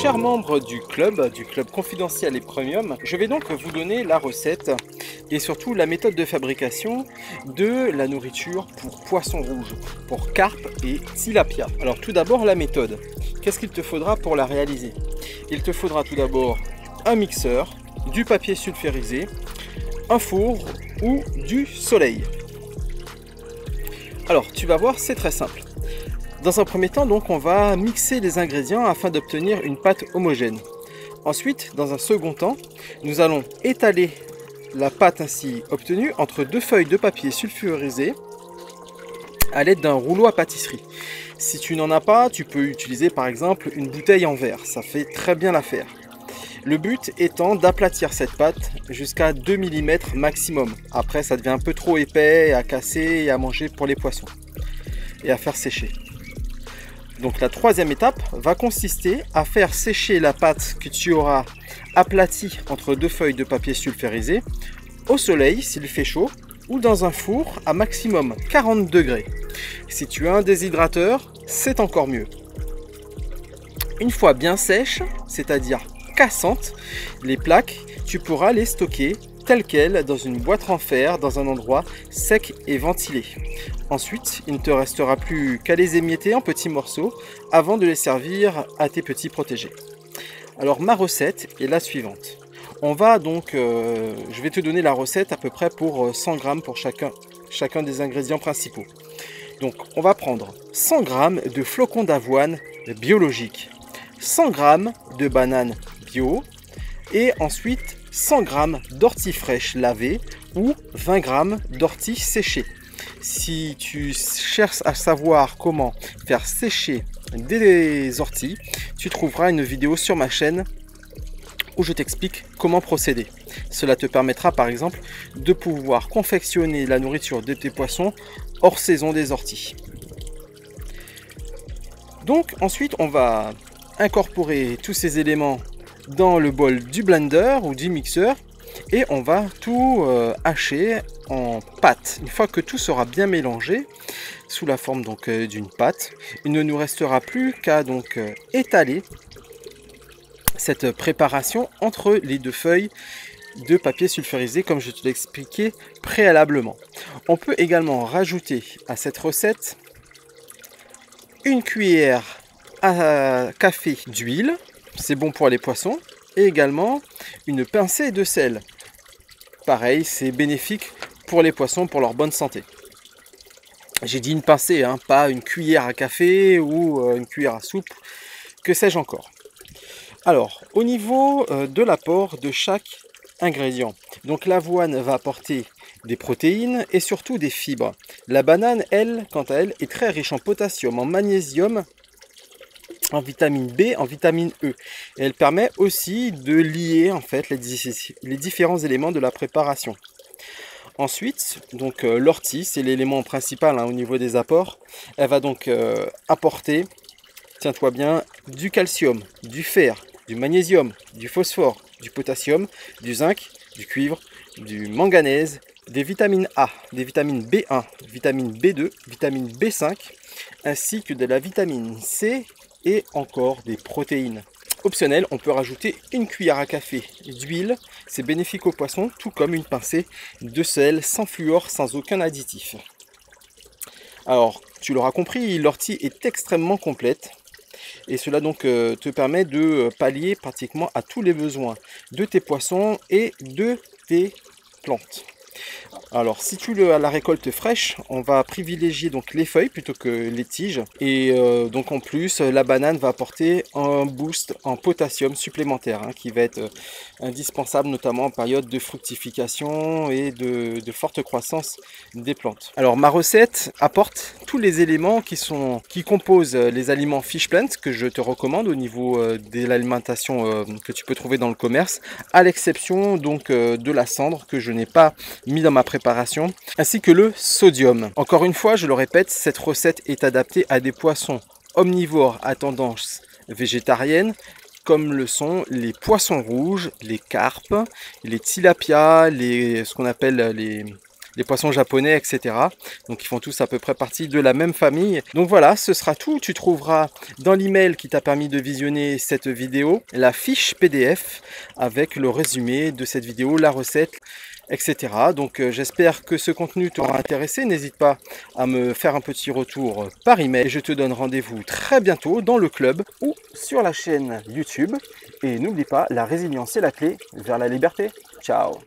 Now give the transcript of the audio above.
chers membres du club confidentiel et premium, je vais donc vous donner la recette et surtout la méthode de fabrication de la nourriture pour poissons rouges, pour carpe et tilapia. Alors tout d'abord la méthode. Qu'est-ce qu'il te faudra pour la réaliser? Il te faudra tout d'abord un mixeur, du papier sulfurisé, un four ou du soleil. Alors tu vas voir, c'est très simple. Dans un premier temps, donc, on va mixer les ingrédients afin d'obtenir une pâte homogène. Ensuite, dans un second temps, nous allons étaler la pâte ainsi obtenue entre deux feuilles de papier sulfurisé à l'aide d'un rouleau à pâtisserie. Si tu n'en as pas, tu peux utiliser par exemple une bouteille en verre, ça fait très bien l'affaire. Le but étant d'aplatir cette pâte jusqu'à 2 mm maximum. Après, ça devient un peu trop épais à casser et à manger pour les poissons et à faire sécher. Donc la troisième étape va consister à faire sécher la pâte que tu auras aplatie entre deux feuilles de papier sulfurisé au soleil s'il fait chaud ou dans un four à maximum 40 degrés. Si tu as un déshydrateur, c'est encore mieux. Une fois bien sèches, c'est-à-dire cassantes, les plaques, tu pourras les stocker telles quelles dans une boîte en fer dans un endroit sec et ventilé. Ensuite, il ne te restera plus qu'à les émietter en petits morceaux avant de les servir à tes petits protégés. Alors ma recette est la suivante. On va donc, je vais te donner la recette à peu près pour 100 g pour chacun des ingrédients principaux. Donc on va prendre 100 g de flocons d'avoine biologiques, 100 g de bananes bio et ensuite 100 g d'ortie fraîche lavée ou 20 g d'ortie séchée. Si tu cherches à savoir comment faire sécher des orties, tu trouveras une vidéo sur ma chaîne où je t'explique comment procéder. Cela te permettra par exemple de pouvoir confectionner la nourriture de tes poissons hors saison des orties. Donc ensuite on va incorporer tous ces éléments dans le bol du blender ou du mixeur et on va tout hacher en pâte. Une fois que tout sera bien mélangé sous la forme donc d'une pâte, il ne nous restera plus qu'à donc étaler cette préparation entre les deux feuilles de papier sulfurisé comme je te l'ai expliqué préalablement. On peut également rajouter à cette recette une cuillère à café d'huile, c'est bon pour les poissons, et également une pincée de sel. Pareil, c'est bénéfique pour les poissons, pour leur bonne santé. J'ai dit une pincée, hein, pas une cuillère à café ou une cuillère à soupe, que sais-je encore. Alors, au niveau de l'apport de chaque ingrédient, donc l'avoine va apporter des protéines et surtout des fibres. La banane, elle, quant à elle, est très riche en potassium, en magnésium, en vitamine B, en vitamine E. Et elle permet aussi de lier en fait les différents éléments de la préparation. Ensuite, donc l'ortie, c'est l'élément principal au niveau des apports. Elle va donc apporter, tiens-toi bien, du calcium, du fer, du magnésium, du phosphore, du potassium, du zinc, du cuivre, du manganèse, des vitamines A, des vitamines B1, vitamine B2, vitamine B5, ainsi que de la vitamine C et encore des protéines. Optionnel, on peut rajouter une cuillère à café d'huile, c'est bénéfique aux poissons, tout comme une pincée de sel sans fluor, sans aucun additif. Alors, tu l'auras compris, l'ortie est extrêmement complète et cela donc te permet de pallier pratiquement à tous les besoins de tes poissons et de tes plantes. Alors si tu la récolte fraîche, on va privilégier donc les feuilles plutôt que les tiges et donc en plus la banane va apporter un boost en potassium supplémentaire qui va être indispensable notamment en période de fructification et de forte croissance des plantes. Alors ma recette apporte tous les éléments qui composent les aliments Fish Plant que je te recommande au niveau de l'alimentation que tu peux trouver dans le commerce, à l'exception donc de la cendre que je n'ai pas mis dans ma préparation, ainsi que le sodium. Encore une fois, je le répète, cette recette est adaptée à des poissons omnivores à tendance végétarienne, comme le sont les poissons rouges, les carpes, les tilapias, ce qu'on appelle les poissons japonais, etc. Donc ils font tous à peu près partie de la même famille. Donc voilà, ce sera tout. Tu trouveras dans l'email qui t'a permis de visionner cette vidéo la fiche PDF avec le résumé de cette vidéo, la recette, etc. Donc j'espère que ce contenu t'aura intéressé. N'hésite pas à me faire un petit retour par email. Je te donne rendez-vous très bientôt dans le club ou sur la chaîne YouTube. Et n'oublie pas, la résilience est la clé vers la liberté. Ciao!